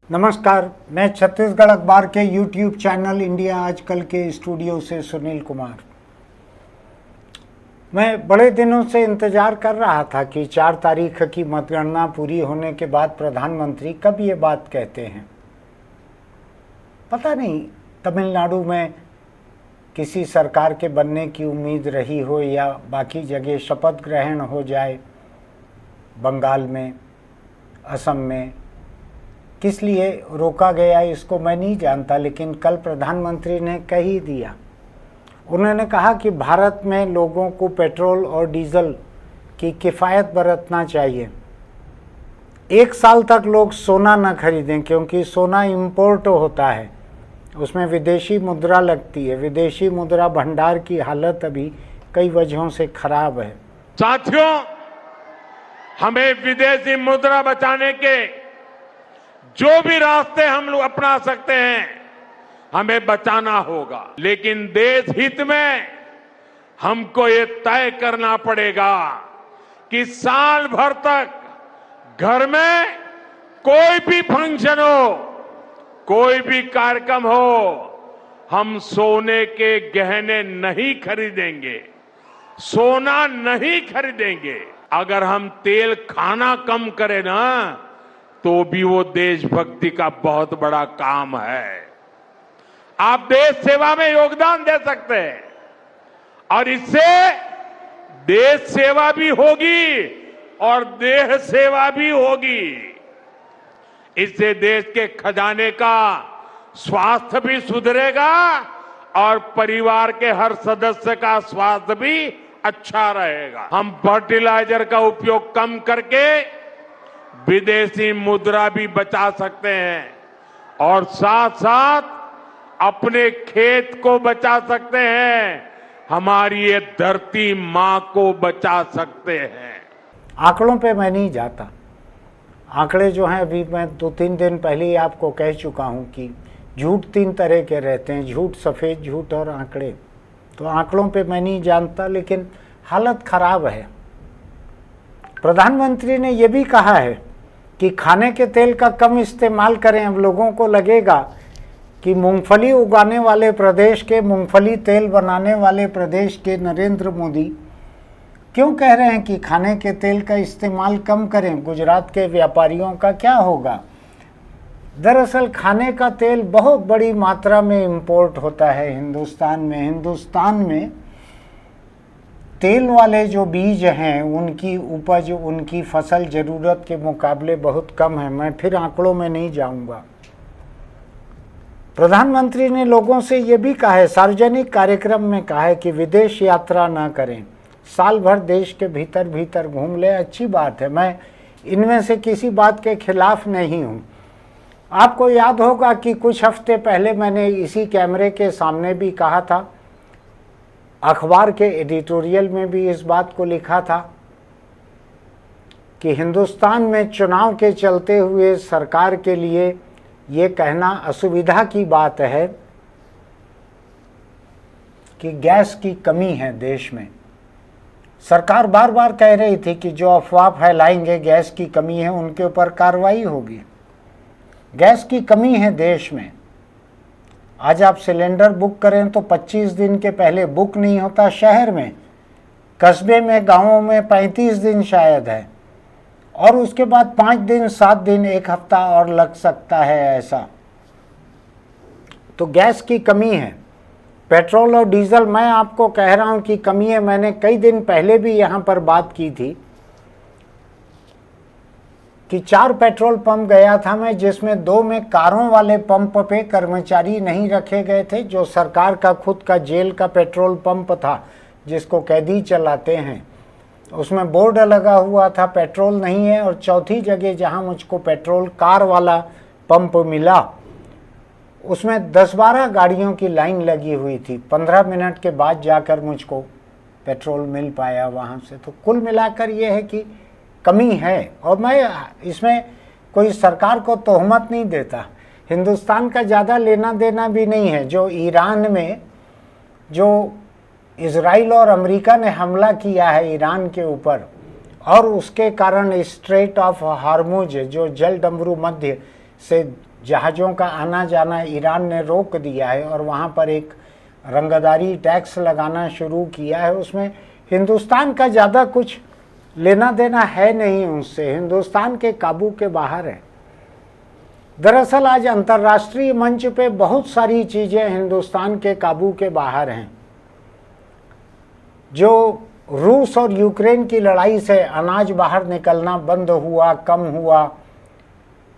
नमस्कार, मैं छत्तीसगढ़ अखबार के यूट्यूब चैनल इंडिया आजकल के स्टूडियो से सुनील कुमार। मैं बड़े दिनों से इंतज़ार कर रहा था कि 4 तारीख की मतगणना पूरी होने के बाद प्रधानमंत्री कब ये बात कहते हैं। पता नहीं तमिलनाडु में किसी सरकार के बनने की उम्मीद रही हो या बाकी जगह शपथ ग्रहण हो जाए, बंगाल में, असम में, किस लिए रोका गया इसको मैं नहीं जानता, लेकिन कल प्रधानमंत्री ने कह ही दिया। उन्होंने कहा कि भारत में लोगों को पेट्रोल और डीजल की किफ़ायत बरतना चाहिए। 1 साल तक लोग सोना न खरीदें क्योंकि सोना इंपोर्ट होता है, उसमें विदेशी मुद्रा लगती है। विदेशी मुद्रा भंडार की हालत अभी कई वजहों से खराब है। साथियों, हमें विदेशी मुद्रा बचाने के जो भी रास्ते हम लोग अपना सकते हैं हमें बचाना होगा, लेकिन देश हित में हमको ये तय करना पड़ेगा कि साल भर तक घर में कोई भी फंक्शन हो, कोई भी कार्यक्रम हो, हम सोने के गहने नहीं खरीदेंगे, सोना नहीं खरीदेंगे। अगर हम तेल खाना कम करें ना तो भी वो देशभक्ति का बहुत बड़ा काम है। आप देश सेवा में योगदान दे सकते हैं और इससे देश सेवा भी होगी और देह सेवा भी होगी। इससे देश के खजाने का स्वास्थ्य भी सुधरेगा और परिवार के हर सदस्य का स्वास्थ्य भी अच्छा रहेगा। हम फर्टिलाइजर का उपयोग कम करके विदेशी मुद्रा भी बचा सकते हैं और साथ साथ अपने खेत को बचा सकते हैं, हमारी ये धरती मां को बचा सकते हैं। आंकड़ों पे मैं नहीं जाता। आंकड़े जो हैं, अभी मैं 2-3 दिन पहले ही आपको कह चुका हूं कि झूठ 3 तरह के रहते हैं, झूठ, सफ़ेद झूठ और आंकड़े। तो आंकड़ों पे मैं नहीं जानता, लेकिन हालत खराब है। प्रधानमंत्री ने यह भी कहा है कि खाने के तेल का कम इस्तेमाल करें। अब लोगों को लगेगा कि मूंगफली उगाने वाले प्रदेश के, मूंगफली तेल बनाने वाले प्रदेश के नरेंद्र मोदी क्यों कह रहे हैं कि खाने के तेल का इस्तेमाल कम करें। गुजरात के व्यापारियों का क्या होगा? दरअसल खाने का तेल बहुत बड़ी मात्रा में इंपोर्ट होता है हिंदुस्तान में। हिंदुस्तान में तेल वाले जो बीज हैं उनकी उपज, उनकी फसल ज़रूरत के मुकाबले बहुत कम है। मैं फिर आंकड़ों में नहीं जाऊंगा। प्रधानमंत्री ने लोगों से ये भी कहा है, सार्वजनिक कार्यक्रम में कहा है कि विदेश यात्रा ना करें, साल भर देश के भीतर भीतर घूम ले। अच्छी बात है, मैं इनमें से किसी बात के खिलाफ नहीं हूँ। आपको याद होगा कि कुछ हफ्ते पहले मैंने इसी कैमरे के सामने भी कहा था, अखबार के एडिटोरियल में भी इस बात को लिखा था कि हिंदुस्तान में चुनाव के चलते हुए सरकार के लिए ये कहना असुविधा की बात है कि गैस की कमी है देश में। सरकार बार बार कह रही थी कि जो अफवाह फैलाएंगे गैस की कमी है उनके ऊपर कार्रवाई होगी। गैस की कमी है देश में। आज आप सिलेंडर बुक करें तो 25 दिन के पहले बुक नहीं होता शहर में, कस्बे में, गांवों में 35 दिन शायद है, और उसके बाद 5 दिन, 7 दिन, 1 हफ्ता और लग सकता है ऐसा। तो गैस की कमी है। पेट्रोल और डीजल, मैं आपको कह रहा हूं कि कमी है। मैंने कई दिन पहले भी यहां पर बात की थी कि 4 पेट्रोल पंप गया था मैं, जिसमें 2 में कारों वाले पंप पे कर्मचारी नहीं रखे गए थे। जो सरकार का खुद का जेल का पेट्रोल पंप था जिसको कैदी चलाते हैं, उसमें बोर्ड लगा हुआ था पेट्रोल नहीं है। और चौथी जगह जहां मुझको पेट्रोल कार वाला पंप मिला, उसमें 10-12 गाड़ियों की लाइन लगी हुई थी। 15 मिनट के बाद जाकर मुझको पेट्रोल मिल पाया वहां से। तो कुल मिलाकर ये है कि कमी है। और मैं इसमें कोई सरकार को तोहमत नहीं देता, हिंदुस्तान का ज़्यादा लेना देना भी नहीं है। जो ईरान में, जो इजराइल और अमेरिका ने हमला किया है ईरान के ऊपर, और उसके कारण स्ट्रेट ऑफ हार्मुज, जो जल डमरू मध्य से जहाज़ों का आना जाना ईरान ने रोक दिया है और वहाँ पर एक रंगदारी टैक्स लगाना शुरू किया है। उसमें हिंदुस्तान का ज़्यादा कुछ लेना देना है नहीं उससे, हिंदुस्तान के काबू के बाहर है। दरअसल आज अंतर्राष्ट्रीय मंच पे बहुत सारी चीज़ें हिंदुस्तान के काबू के बाहर हैं। जो रूस और यूक्रेन की लड़ाई से अनाज बाहर निकलना बंद हुआ, कम हुआ,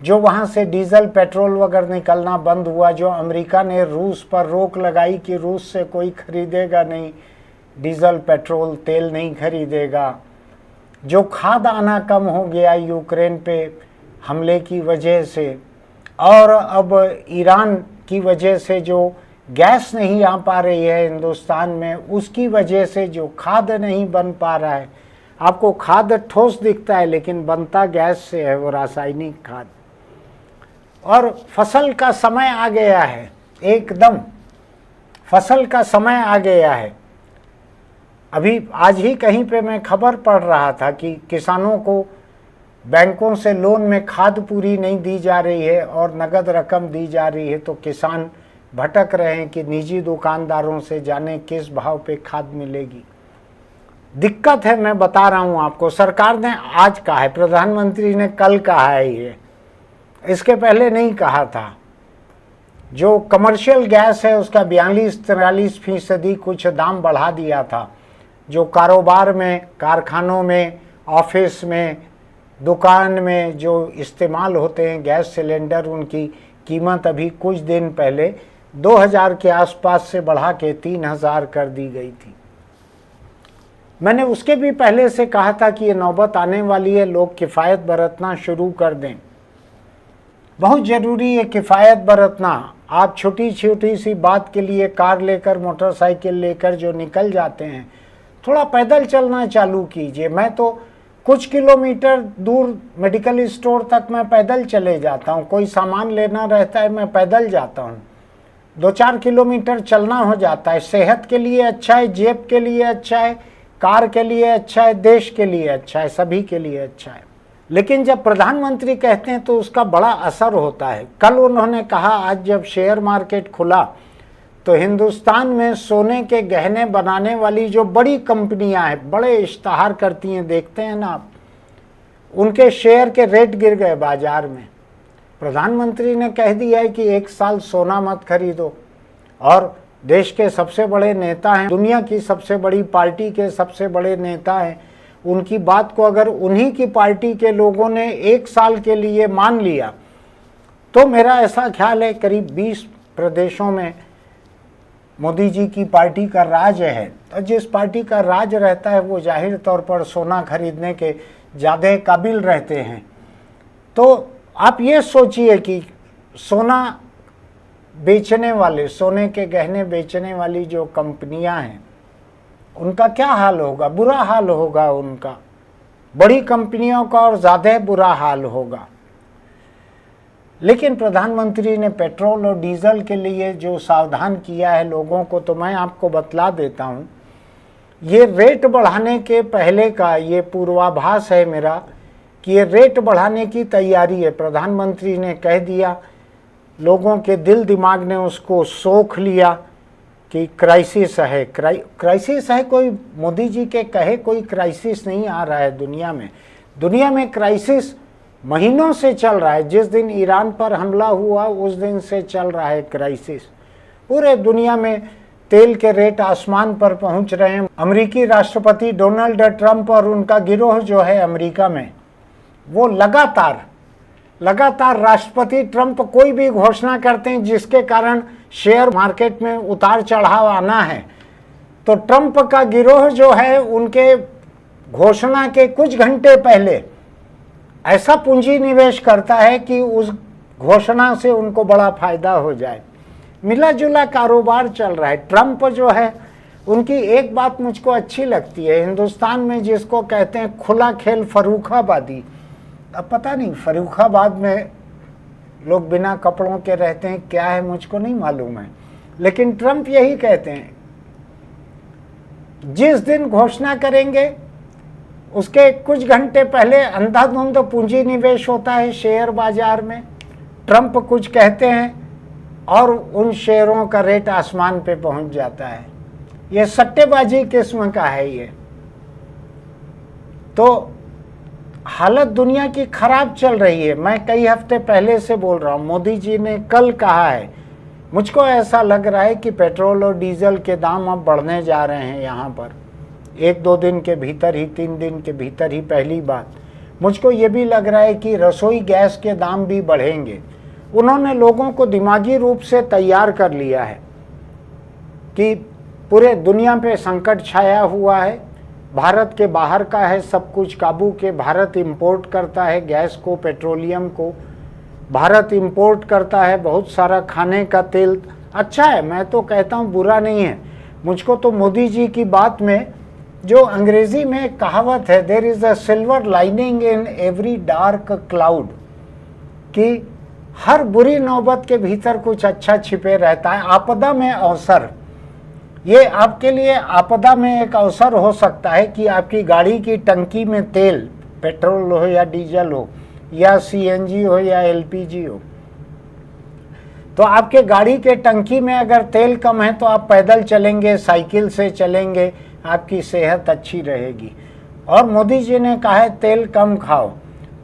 जो वहाँ से डीजल पेट्रोल वगैरह निकलना बंद हुआ, जो अमेरिका ने रूस पर रोक लगाई कि रूस से कोई खरीदेगा नहीं, डीजल पेट्रोल तेल नहीं खरीदेगा, जो खाद आना कम हो गया यूक्रेन पे हमले की वजह से, और अब ईरान की वजह से जो गैस नहीं आ पा रही है हिंदुस्तान में, उसकी वजह से जो खाद नहीं बन पा रहा है। आपको खाद ठोस दिखता है लेकिन बनता गैस से है, वो रासायनिक खाद। और फसल का समय आ गया है, एकदम फसल का समय आ गया है। अभी आज ही कहीं पे मैं खबर पढ़ रहा था कि किसानों को बैंकों से लोन में खाद पूरी नहीं दी जा रही है और नगद रकम दी जा रही है, तो किसान भटक रहे हैं कि निजी दुकानदारों से जाने किस भाव पे खाद मिलेगी। दिक्कत है, मैं बता रहा हूं आपको। सरकार ने आज कहा है, प्रधानमंत्री ने कल कहा है, ये इसके पहले नहीं कहा था। जो कमर्शियल गैस है उसका 42-43% कुछ दाम बढ़ा दिया था। जो कारोबार में, कारखानों में, ऑफिस में, दुकान में जो इस्तेमाल होते हैं गैस सिलेंडर, उनकी कीमत अभी कुछ दिन पहले 2000 के आसपास से बढ़ा के 3000 कर दी गई थी। मैंने उसके भी पहले से कहा था कि ये नौबत आने वाली है, लोग किफ़ायत बरतना शुरू कर दें। बहुत ज़रूरी है किफ़ायत बरतना। आप छोटी छोटी सी बात के लिए कार लेकर, मोटरसाइकिल लेकर जो निकल जाते हैं, थोड़ा पैदल चलना चालू कीजिए। मैं तो कुछ किलोमीटर दूर मेडिकल स्टोर तक मैं पैदल चले जाता हूँ। कोई सामान लेना रहता है मैं पैदल जाता हूँ। 2-4 किलोमीटर चलना हो जाता है। सेहत के लिए अच्छा है, जेब के लिए अच्छा है, कार के लिए अच्छा है, देश के लिए अच्छा है, सभी के लिए अच्छा है। लेकिन जब प्रधानमंत्री कहते हैं तो उसका बड़ा असर होता है। कल उन्होंने कहा, आज जब शेयर मार्केट खुला तो हिंदुस्तान में सोने के गहने बनाने वाली जो बड़ी कंपनियां हैं, बड़े इश्तहार करती हैं, देखते हैं ना आप, उनके शेयर के रेट गिर गए बाजार में। प्रधानमंत्री ने कह दिया है कि 1 साल सोना मत खरीदो। और देश के सबसे बड़े नेता हैं, दुनिया की सबसे बड़ी पार्टी के सबसे बड़े नेता हैं, उनकी बात को अगर उन्हीं की पार्टी के लोगों ने 1 साल के लिए मान लिया तो मेरा ऐसा ख्याल है करीब 20 प्रदेशों में मोदी जी की पार्टी का राज है। तो जिस पार्टी का राज रहता है वो जाहिर तौर पर सोना खरीदने के ज़्यादा काबिल रहते हैं। तो आप ये सोचिए कि सोना बेचने वाले, सोने के गहने बेचने वाली जो कंपनियां हैं, उनका क्या हाल होगा? बुरा हाल होगा उनका। बड़ी कंपनियों का और ज़्यादा बुरा हाल होगा। लेकिन प्रधानमंत्री ने पेट्रोल और डीजल के लिए जो सावधान किया है लोगों को, तो मैं आपको बतला देता हूँ। ये रेट बढ़ाने के पहले का ये पूर्वाभास है मेरा कि ये रेट बढ़ाने की तैयारी है। प्रधानमंत्री ने कह दिया, लोगों के दिल दिमाग ने उसको सोख लिया कि क्राइसिस है। क्राइसिस है, कोई मोदी जी के कहे कोई क्राइसिस नहीं आ रहा है दुनिया में। दुनिया में क्राइसिस महीनों से चल रहा है। जिस दिन ईरान पर हमला हुआ उस दिन से चल रहा है क्राइसिस। पूरे दुनिया में तेल के रेट आसमान पर पहुंच रहे हैं। अमेरिकी राष्ट्रपति डोनाल्ड ट्रंप और उनका गिरोह जो है अमेरिका में, वो लगातार राष्ट्रपति ट्रंप कोई भी घोषणा करते हैं जिसके कारण शेयर मार्केट में उतार चढ़ाव आना है, तो ट्रंप का गिरोह जो है उनके घोषणा के कुछ घंटे पहले ऐसा पूंजी निवेश करता है कि उस घोषणा से उनको बड़ा फायदा हो जाए। मिला जुला कारोबार चल रहा है। ट्रंप जो है, उनकी एक बात मुझको अच्छी लगती है, हिंदुस्तान में जिसको कहते हैं खुला खेल फर्रुखाबादी। अब पता नहीं फर्रुखाबाद में लोग बिना कपड़ों के रहते हैं, क्या है मुझको नहीं मालूम है, लेकिन ट्रंप यही कहते हैं, जिस दिन घोषणा करेंगे उसके कुछ घंटे पहले अंधाधुंध पूंजी निवेश होता है शेयर बाजार में। ट्रंप कुछ कहते हैं और उन शेयरों का रेट आसमान पे पहुंच जाता है। ये सट्टेबाजी किस्म का है ये। तो हालत दुनिया की खराब चल रही है। मैं कई हफ्ते पहले से बोल रहा हूं, मोदी जी ने कल कहा है, मुझको ऐसा लग रहा है कि पेट्रोल और डीजल के दाम अब बढ़ने जा रहे हैं। यहाँ पर 1-2 दिन के भीतर ही, 3 दिन के भीतर ही। पहली बात, मुझको ये भी लग रहा है कि रसोई गैस के दाम भी बढ़ेंगे। उन्होंने लोगों को दिमागी रूप से तैयार कर लिया है कि पूरे दुनिया पे संकट छाया हुआ है, भारत के बाहर का है सब कुछ काबू के। भारत इंपोर्ट करता है गैस को, पेट्रोलियम को, भारत इंपोर्ट करता है बहुत सारा खाने का तेल। अच्छा है, मैं तो कहता हूँ बुरा नहीं है। मुझको तो मोदी जी की बात में जो अंग्रेजी में एक कहावत है, there is a silver lining in every dark cloud, कि हर बुरी नौबत के भीतर कुछ अच्छा छिपे रहता है। आपदा में अवसर, ये आपके लिए आपदा में एक अवसर हो सकता है कि आपकी गाड़ी की टंकी में तेल, पेट्रोल हो या डीजल हो या सीएनजी हो या एलपीजी हो, तो आपके गाड़ी के टंकी में अगर तेल कम है तो आप पैदल चलेंगे, साइकिल से चलेंगे, आपकी सेहत अच्छी रहेगी। और मोदी जी ने कहा है तेल कम खाओ,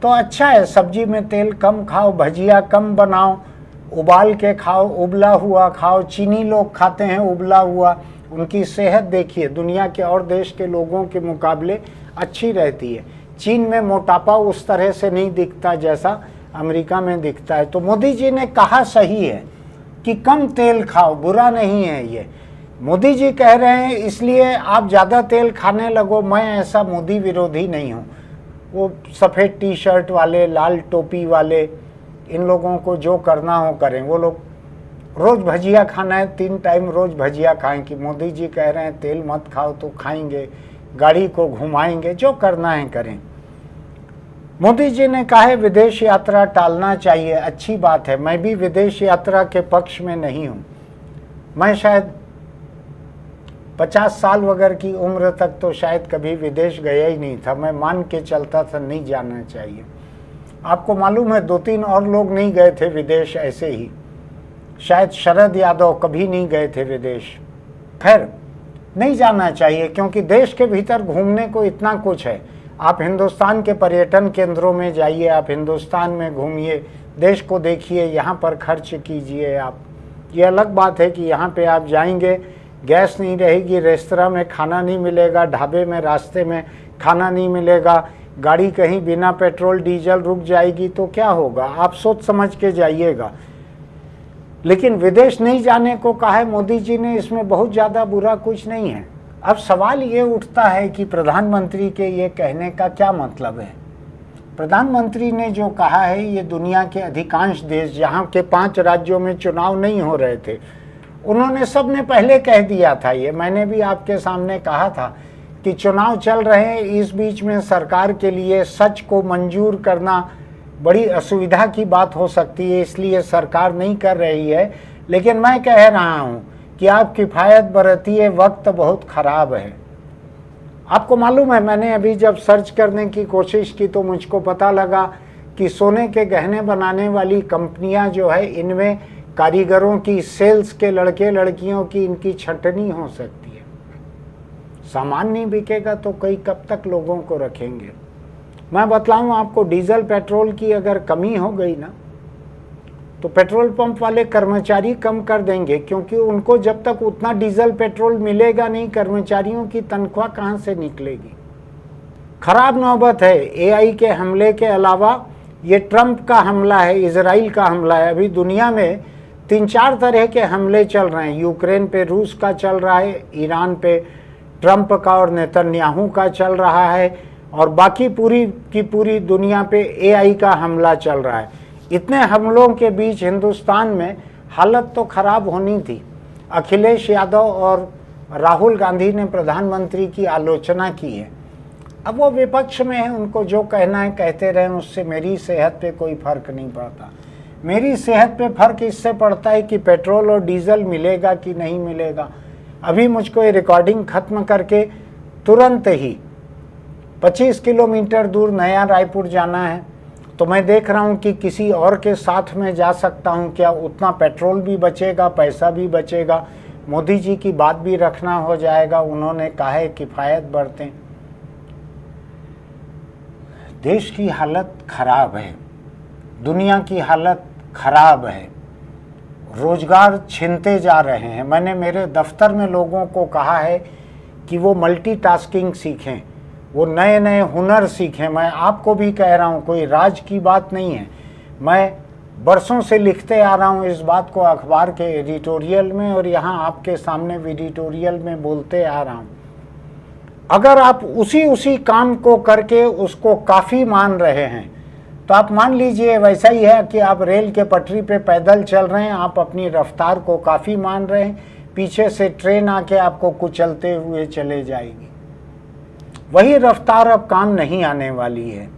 तो अच्छा है, सब्जी में तेल कम खाओ, भजिया कम बनाओ, उबाल के खाओ, उबला हुआ खाओ। चीनी लोग खाते हैं उबला हुआ, उनकी सेहत देखिए दुनिया के और देश के लोगों के मुकाबले अच्छी रहती है। चीन में मोटापा उस तरह से नहीं दिखता जैसा अमेरिका में दिखता है। तो मोदी जी ने कहा सही है कि कम तेल खाओ, बुरा नहीं है ये। मोदी जी कह रहे हैं इसलिए आप ज़्यादा तेल खाने लगो। मैं ऐसा मोदी विरोधी नहीं हूँ। वो सफ़ेद टी शर्ट वाले, लाल टोपी वाले, इन लोगों को जो करना हो करें। वो लोग रोज़ भजिया खाना है, 3 टाइम रोज़ भजिया खाएं, कि मोदी जी कह रहे हैं तेल मत खाओ तो खाएंगे, गाड़ी को घुमाएंगे, जो करना है करें। मोदी जी ने कहा है विदेश यात्रा टालना चाहिए, अच्छी बात है। मैं भी विदेश यात्रा के पक्ष में नहीं हूँ। मैं शायद 50 साल वगैरह की उम्र तक तो शायद कभी विदेश गया ही नहीं था। मैं मान के चलता था नहीं जाना चाहिए। आपको मालूम है 2-3 और लोग नहीं गए थे विदेश ऐसे ही। शायद शरद यादव कभी नहीं गए थे विदेश। खैर, नहीं जाना चाहिए क्योंकि देश के भीतर घूमने को इतना कुछ है। आप हिंदुस्तान के पर्यटन केंद्रों में जाइए, आप हिंदुस्तान में घूमिए, देश को देखिए, यहाँ पर खर्च कीजिए आप। ये अलग बात है कि यहाँ पे आप जाएंगे, गैस नहीं रहेगी, रेस्तरां में खाना नहीं मिलेगा, ढाबे में रास्ते में खाना नहीं मिलेगा, गाड़ी कहीं बिना पेट्रोल डीजल रुक जाएगी, तो क्या होगा? आप सोच समझ के जाइएगा। लेकिन विदेश नहीं जाने को कहा है मोदी जी ने, इसमें बहुत ज़्यादा बुरा कुछ नहीं है। अब सवाल ये उठता है कि प्रधानमंत्री के ये कहने का क्या मतलब है। प्रधानमंत्री ने जो कहा है, ये दुनिया के अधिकांश देश जहाँ के 5 राज्यों में चुनाव नहीं हो रहे थे, उन्होंने सब ने पहले कह दिया था। ये मैंने भी आपके सामने कहा था कि चुनाव चल रहे हैं, इस बीच में सरकार के लिए सच को मंजूर करना बड़ी असुविधा की बात हो सकती है, इसलिए सरकार नहीं कर रही है। लेकिन मैं कह रहा हूँ कि आप किफ़ायत बरतिए, वक्त बहुत ख़राब है। आपको मालूम है, मैंने अभी जब सर्च करने की कोशिश की तो मुझको पता लगा कि सोने के गहने बनाने वाली कंपनियां जो है, इनमें कारीगरों की, सेल्स के लड़के लड़कियों की इनकी छटनी हो सकती है। सामान नहीं बिकेगा तो कई कब तक लोगों को रखेंगे। मैं बतलाऊं आपको, डीजल पेट्रोल की अगर कमी हो गई ना, तो पेट्रोल पंप वाले कर्मचारी कम कर देंगे, क्योंकि उनको जब तक उतना डीजल पेट्रोल मिलेगा नहीं, कर्मचारियों की तनख्वाह कहाँ से निकलेगी। खराब नौबत है। एआई के हमले के अलावा ये ट्रंप का हमला है, इजराइल का हमला है। अभी दुनिया में 3-4 तरह के हमले चल रहे हैं। यूक्रेन पे रूस का चल रहा है, ईरान पे ट्रंप का और नेतन्याहू का चल रहा है, और बाकी पूरी की पूरी दुनिया पे एआई का हमला चल रहा है। इतने हमलों के बीच हिंदुस्तान में हालत तो खराब होनी थी। अखिलेश यादव और राहुल गांधी ने प्रधानमंत्री की आलोचना की है। अब वो विपक्ष में है, उनको जो कहना है कहते रहें, उससे मेरी सेहत पे कोई फर्क नहीं पड़ता। मेरी सेहत पे फर्क इससे पड़ता है कि पेट्रोल और डीजल मिलेगा कि नहीं मिलेगा। अभी मुझको ये रिकॉर्डिंग ख़त्म करके तुरंत ही 25 किलोमीटर दूर नया रायपुर जाना है, तो मैं देख रहा हूं कि किसी और के साथ में जा सकता हूं क्या, उतना पेट्रोल भी बचेगा, पैसा भी बचेगा, मोदी जी की बात भी रखना हो जाएगा। उन्होंने कहा है किफ़ायत बरतें। देश की हालत खराब है, दुनिया की हालत खराब है, रोजगार छीनते जा रहे हैं। मैंने मेरे दफ्तर में लोगों को कहा है कि वो मल्टीटास्किंग सीखें, वो नए नए हुनर सीखें। मैं आपको भी कह रहा हूँ, कोई राज की बात नहीं है, मैं बरसों से लिखते आ रहा हूँ इस बात को अखबार के एडिटोरियल में और यहाँ आपके सामने एडिटोरियल में बोलते आ रहा हूँ। अगर आप उसी काम को करके उसको काफ़ी मान रहे हैं तो आप मान लीजिए वैसा ही है कि आप रेल के पटरी पे पैदल चल रहे हैं, आप अपनी रफ्तार को काफ़ी मान रहे हैं, पीछे से ट्रेन आके आपको कुचलते हुए चले जाएगी। वही रफ्तार अब काम नहीं आने वाली है,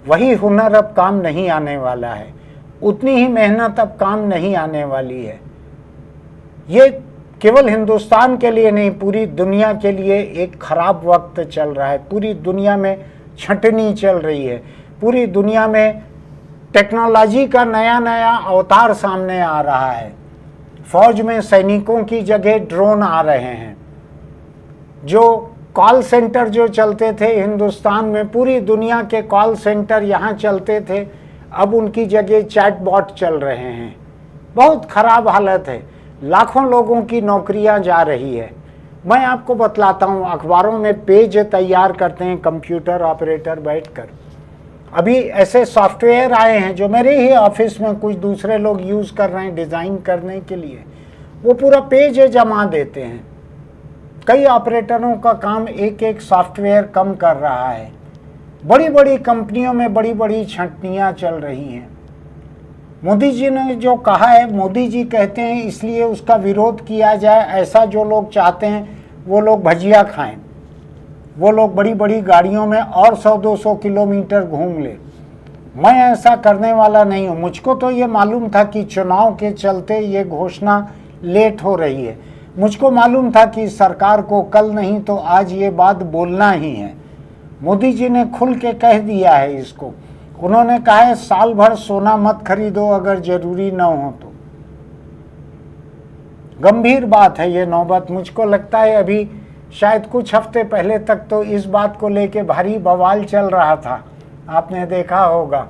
वही हुनर अब काम नहीं आने वाला है, उतनी ही मेहनत अब काम नहीं आने वाली है। ये केवल हिंदुस्तान के लिए नहीं, पूरी दुनिया के लिए एक खराब वक्त चल रहा है। पूरी दुनिया में छंटनी चल रही है, पूरी दुनिया में टेक्नोलॉजी का नया नया अवतार सामने आ रहा है। फौज में सैनिकों की जगह ड्रोन आ रहे हैं। जो कॉल सेंटर जो चलते थे हिंदुस्तान में, पूरी दुनिया के कॉल सेंटर यहाँ चलते थे, अब उनकी जगह चैटबॉट चल रहे हैं। बहुत खराब हालत है, लाखों लोगों की नौकरियां जा रही है। मैं आपको बतलाता हूँ, अखबारों में पेज तैयार करते हैं कंप्यूटर ऑपरेटर बैठकर। अभी ऐसे सॉफ्टवेयर आए हैं जो मेरे ही ऑफिस में कुछ दूसरे लोग यूज़ कर रहे हैं डिज़ाइन करने के लिए, वो पूरा पेज जमा देते हैं। कई ऑपरेटरों का काम एक एक सॉफ्टवेयर कम कर रहा है। बड़ी बड़ी कंपनियों में बड़ी बड़ी छंटनियाँ चल रही हैं। मोदी जी ने जो कहा है, मोदी जी कहते हैं इसलिए उसका विरोध किया जाए। ऐसा जो लोग चाहते हैं वो लोग भजिया खाएं, वो लोग बड़ी बड़ी गाड़ियों में और 100-200 किलोमीटर घूम ले। मैं ऐसा करने वाला नहीं हूँ। मुझको तो ये मालूम था कि चुनाव के चलते ये घोषणा लेट हो रही है। मुझको मालूम था कि सरकार को कल नहीं तो आज ये बात बोलना ही है। मोदी जी ने खुल के कह दिया है इसको। उन्होंने कहा है साल भर सोना मत खरीदो अगर जरूरी न हो तो। गंभीर बात है ये नौबत। मुझको लगता है अभी शायद कुछ हफ्ते पहले तक तो इस बात को लेके भारी बवाल चल रहा था। आपने देखा होगा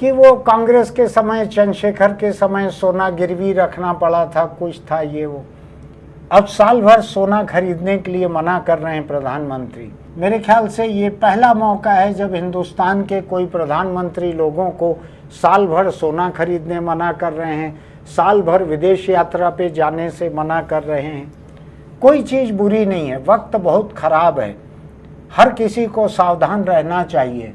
कि वो कांग्रेस के समय, चंद्रशेखर के समय सोना गिरवी रखना पड़ा था, कुछ था ये वो। अब साल भर सोना खरीदने के लिए मना कर रहे हैं प्रधानमंत्री। मेरे ख्याल से ये पहला मौका है जब हिंदुस्तान के कोई प्रधानमंत्री लोगों को साल भर सोना खरीदने मना कर रहे हैं, साल भर विदेश यात्रा पे जाने से मना कर रहे हैं। कोई चीज़ बुरी नहीं है, वक्त बहुत ख़राब है, हर किसी को सावधान रहना चाहिए।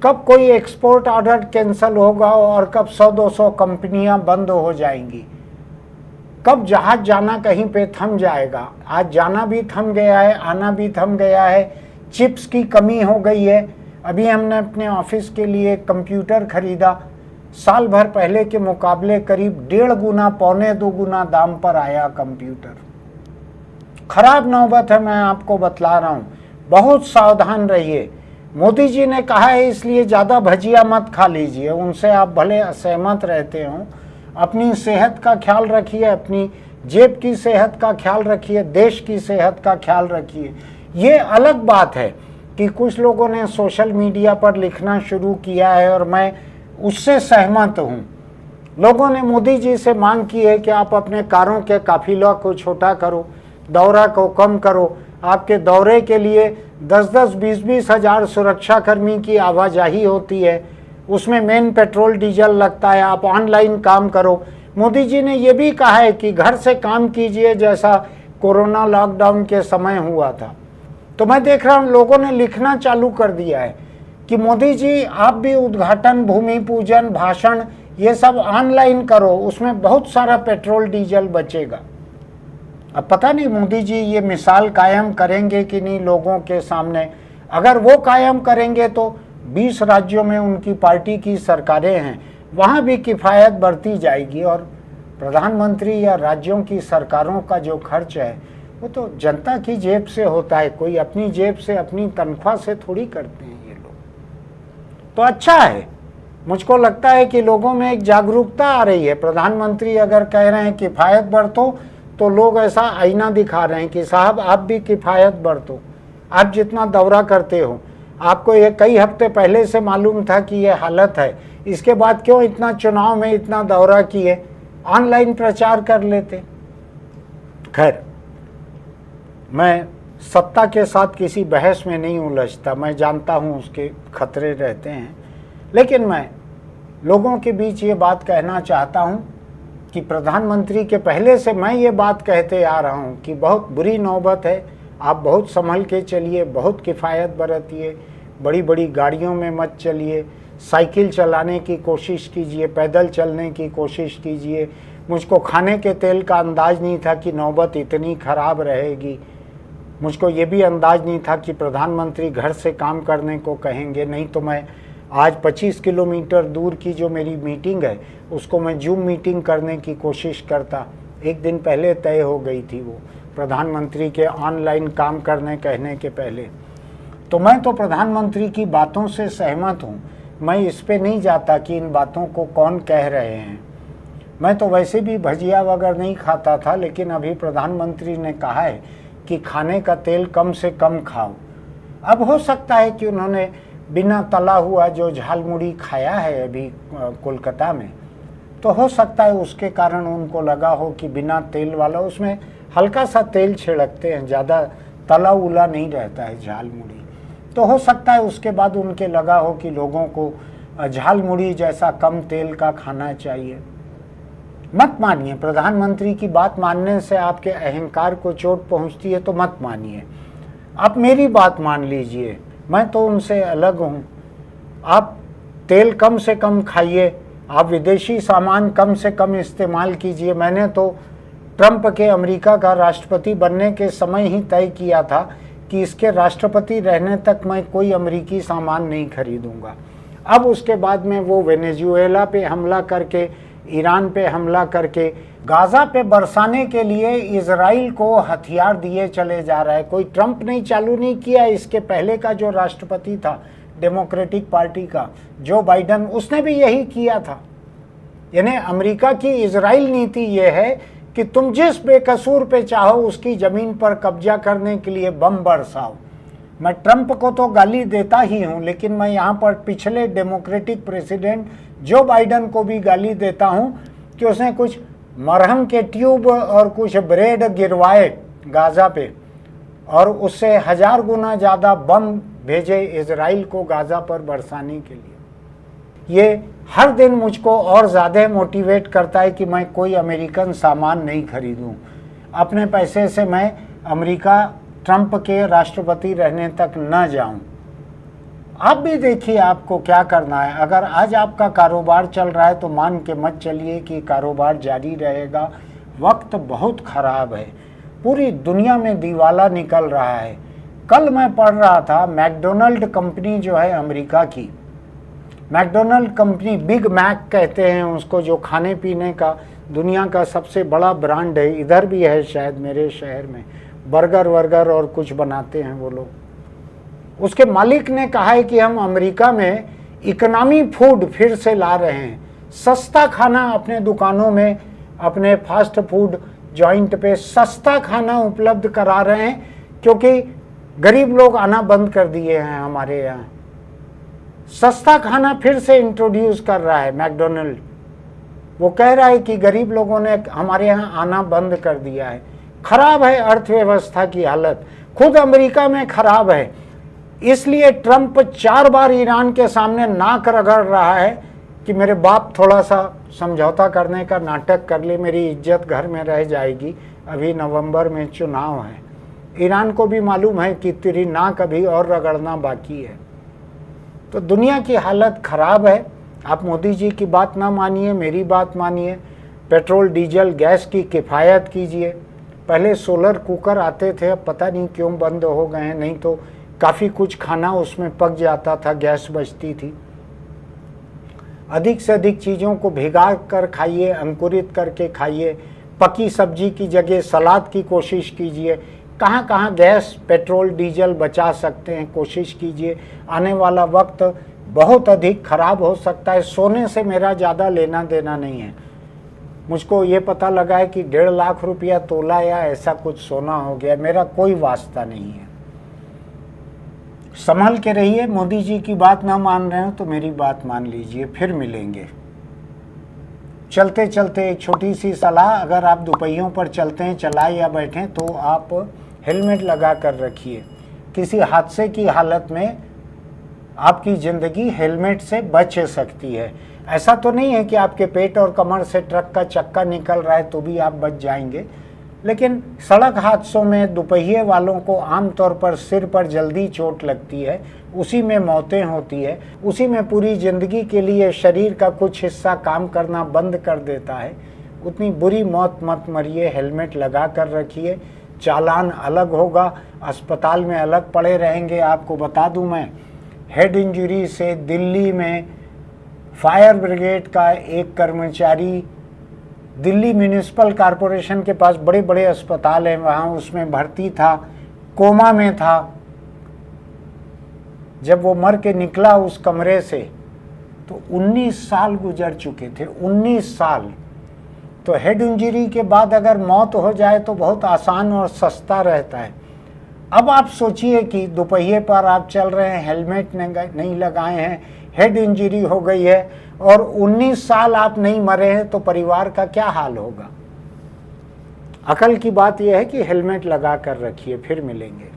कब कोई एक्सपोर्ट ऑर्डर कैंसिल होगा और कब 100-200 कंपनियां बंद हो जाएंगी, कब जहाज जाना कहीं पे थम जाएगा। आज जाना भी थम गया है, आना भी थम गया है, चिप्स की कमी हो गई है। अभी हमने अपने ऑफिस के लिए कंप्यूटर खरीदा, साल भर पहले के मुकाबले करीब 1.5 गुना, 1.25 गुना दाम पर आया कंप्यूटर। खराब नौबत है, मैं आपको बतला रहा हूँ, बहुत सावधान रहिए। मोदी जी ने कहा है इसलिए ज़्यादा भजिया मत खा लीजिए, उनसे आप भले असहमत रहते हो। अपनी सेहत का ख्याल रखिए, अपनी जेब की सेहत का ख्याल रखिए, देश की सेहत का ख्याल रखिए। ये अलग बात है कि कुछ लोगों ने सोशल मीडिया पर लिखना शुरू किया है और मैं उससे सहमत हूँ। लोगों ने मोदी जी से मांग की है कि आप अपने कारों के काफिला को छोटा करो, दौरा को कम करो। आपके दौरे के लिए 10-10, 20-20 हज़ार सुरक्षाकर्मी की आवाजाही होती है, उसमें मेन पेट्रोल डीजल लगता है। आप ऑनलाइन काम करो। मोदी जी ने यह भी कहा है कि घर से काम कीजिए जैसा कोरोना लॉकडाउन के समय हुआ था। तो मैं देख रहा हूँ लोगों ने लिखना चालू कर दिया है कि मोदी जी आप भी उद्घाटन, भूमि पूजन, भाषण ये सब ऑनलाइन करो, उसमें बहुत सारा पेट्रोल डीजल बचेगा। अब पता नहीं मोदी जी ये मिसाल कायम करेंगे कि नहीं लोगों के सामने। अगर वो कायम करेंगे तो 20 राज्यों में उनकी पार्टी की सरकारें हैं, वहाँ भी किफ़ायत बरती जाएगी। और प्रधानमंत्री या राज्यों की सरकारों का जो खर्च है वो तो जनता की जेब से होता है, कोई अपनी जेब से, अपनी तनख्वाह से थोड़ी करते हैं ये लोग। तो अच्छा है, मुझको लगता है कि लोगों में एक जागरूकता आ रही है। प्रधानमंत्री अगर कह रहे हैं किफ़ायत बरतो, तो लोग ऐसा आईना दिखा रहे हैं कि साहब आप भी किफ़ायत बरतो। आप जितना दौरा करते हो, आपको ये कई हफ्ते पहले से मालूम था कि ये हालत है, इसके बाद क्यों इतना चुनाव में इतना दौरा किए, ऑनलाइन प्रचार कर लेते। खैर, मैं सत्ता के साथ किसी बहस में नहीं उलझता, मैं जानता हूँ उसके खतरे रहते हैं, लेकिन मैं लोगों के बीच ये बात कहना चाहता हूँ कि प्रधानमंत्री के पहले से मैं ये बात कहते आ रहा हूँ कि बहुत बुरी नौबत है, आप बहुत संभल के चलिए, बहुत किफ़ायत बरतिए, बड़ी बड़ी गाड़ियों में मत चलिए, साइकिल चलाने की कोशिश कीजिए, पैदल चलने की कोशिश कीजिए। मुझको खाने के तेल का अंदाज़ नहीं था कि नौबत इतनी ख़राब रहेगी। मुझको ये भी अंदाज़ नहीं था कि प्रधानमंत्री घर से काम करने को कहेंगे, नहीं तो मैं आज 25 किलोमीटर दूर की जो मेरी मीटिंग है उसको मैं जूम मीटिंग करने की कोशिश करता। एक दिन पहले तय हो गई थी वो, प्रधानमंत्री के ऑनलाइन काम करने कहने के पहले। तो मैं तो प्रधानमंत्री की बातों से सहमत हूँ, मैं इस पे नहीं जाता कि इन बातों को कौन कह रहे हैं। मैं तो वैसे भी भजिया वगैरह नहीं खाता था, लेकिन अभी प्रधानमंत्री ने कहा है कि खाने का तेल कम से कम खाओ। अब हो सकता है कि उन्होंने बिना तला हुआ जो झालमुड़ी खाया है अभी कोलकाता में, तो हो सकता है उसके कारण उनको लगा हो कि बिना तेल वाला, उसमें हल्का सा तेल छिड़कते हैं, ज़्यादा तला उला नहीं रहता है झालमुड़ी। तो हो सकता है उसके बाद उनके लगा हो कि लोगों को झालमुड़ी जैसा कम तेल का खाना चाहिए। मत मानिए, प्रधानमंत्री की बात मानने से आपके अहंकार को चोट पहुंचती है तो मत मानिए। आप मेरी बात मान लीजिए, मैं तो उनसे अलग हूँ। आप तेल कम से कम खाइए, आप विदेशी सामान कम से कम इस्तेमाल कीजिए। मैंने तो ट्रंप के अमेरिका का राष्ट्रपति बनने के समय ही तय किया था कि इसके राष्ट्रपति रहने तक मैं कोई अमेरिकी सामान नहीं खरीदूंगा। अब उसके बाद में वो वेनेजुएला पे हमला करके, ईरान पे हमला करके, गाज़ा पे बरसाने के लिए इजराइल को हथियार दिए चले जा रहा है। कोई ट्रंप ने चालू नहीं किया, इसके पहले का जो राष्ट्रपति था डेमोक्रेटिक पार्टी का जो बाइडन, उसने भी यही किया था। यानी अमेरिका की इजराइल नीति ये है कि तुम जिस बेकसूर पे चाहो उसकी ज़मीन पर कब्जा करने के लिए बम बरसाओ। मैं ट्रंप को तो गाली देता ही हूँ, लेकिन मैं यहाँ पर पिछले डेमोक्रेटिक प्रेसिडेंट जो बाइडन को भी गाली देता हूँ कि उसने कुछ मरहम के ट्यूब और कुछ ब्रेड गिरवाए गाज़ा पे और उससे 1000 गुना ज़्यादा बम भेजे इजराइल को गाज़ा पर बरसाने के लिए। ये हर दिन मुझको और ज़्यादा मोटिवेट करता है कि मैं कोई अमेरिकन सामान नहीं खरीदूं। अपने पैसे से मैं अमेरिका ट्रंप के राष्ट्रपति रहने तक न जाऊं। आप भी देखिए आपको क्या करना है। अगर आज आपका कारोबार चल रहा है तो मान के मत चलिए कि कारोबार जारी रहेगा। वक्त बहुत ख़राब है, पूरी दुनिया में दिवाला निकल रहा है। कल मैं पढ़ रहा था मैकडोनल्ड कंपनी जो है अमेरिका की, मैकडोनल्ड कंपनी, बिग मैक कहते हैं उसको, जो खाने पीने का दुनिया का सबसे बड़ा ब्रांड है, इधर भी है शायद मेरे शहर में, बर्गर वर्गर और कुछ बनाते हैं वो लोग। उसके मालिक ने कहा है कि हम अमेरिका में इकोनॉमी फूड फिर से ला रहे हैं, सस्ता खाना अपने दुकानों में, अपने फास्ट फूड जॉइंट पे सस्ता खाना उपलब्ध करा रहे हैं, क्योंकि गरीब लोग आना बंद कर दिए हैं हमारे यहाँ। सस्ता खाना फिर से इंट्रोड्यूस कर रहा है मैकडोनल्ड। वो कह रहा है कि गरीब लोगों ने हमारे यहाँ आना बंद कर दिया है। खराब है अर्थव्यवस्था की हालत, खुद अमेरिका में खराब है। इसलिए ट्रंप 4 बार ईरान के सामने नाक रगड़ रहा है कि मेरे बाप थोड़ा सा समझौता करने का नाटक कर ले, मेरी इज्जत घर में रह जाएगी। अभी नवंबर में चुनाव है। ईरान को भी मालूम है कि तेरी नाक अभी और रगड़ना बाकी है। तो दुनिया की हालत ख़राब है। आप मोदी जी की बात ना मानिए, मेरी बात मानिए। पेट्रोल डीजल गैस की किफ़ायत कीजिए। पहले सोलर कुकर आते थे, अब पता नहीं क्यों बंद हो गए हैं, नहीं तो काफ़ी कुछ खाना उसमें पक जाता था, गैस बचती थी। अधिक से अधिक चीज़ों को भिगा कर खाइए, अंकुरित करके खाइए। पकी सब्जी की जगह सलाद की कोशिश कीजिए। कहाँ कहाँ गैस पेट्रोल डीजल बचा सकते हैं कोशिश कीजिए। आने वाला वक्त बहुत अधिक खराब हो सकता है। सोने से मेरा ज़्यादा लेना देना नहीं है। मुझको ये पता लगा है कि 1.5 लाख रुपया तोला या ऐसा कुछ सोना हो गया, मेरा कोई वास्ता नहीं है। संभल के रहिए। मोदी जी की बात ना मान रहे हो तो मेरी बात मान लीजिए। फिर मिलेंगे। चलते चलते एक छोटी सी सलाह, अगर आप दोपहियों पर चलते हैं, चलाए या बैठें, तो आप हेलमेट लगा कर रखिए। किसी हादसे की हालत में आपकी ज़िंदगी हेलमेट से बच सकती है। ऐसा तो नहीं है कि आपके पेट और कमर से ट्रक का चक्का निकल रहा है तो भी आप बच जाएंगे, लेकिन सड़क हादसों में दोपहिए वालों को आमतौर पर सिर पर जल्दी चोट लगती है, उसी में मौतें होती है, उसी में पूरी ज़िंदगी के लिए शरीर का कुछ हिस्सा काम करना बंद कर देता है। उतनी बुरी मौत मत मरिए, हेलमेट लगा कर रखिए। चालान अलग होगा, अस्पताल में अलग पड़े रहेंगे। आपको बता दूं मैं, हेड इंजरी से दिल्ली में फायर ब्रिगेड का एक कर्मचारी दिल्ली म्यूनिसिपल कॉरपोरेशन के पास बड़े बड़े अस्पताल हैं, वहाँ उसमें भर्ती था, कोमा में था। जब वो मर के निकला उस कमरे से तो 19 साल गुजर चुके थे। 19 साल। तो हेड इंजरी के बाद अगर मौत हो जाए तो बहुत आसान और सस्ता रहता है। अब आप सोचिए कि दोपहिए पर आप चल रहे हैं, हेलमेट नहीं लगाए हैं, हेड इंजरी हो गई है और 19 साल आप नहीं मरे हैं, तो परिवार का क्या हाल होगा। अकल की बात यह है कि हेलमेट लगा कर रखिए। फिर मिलेंगे।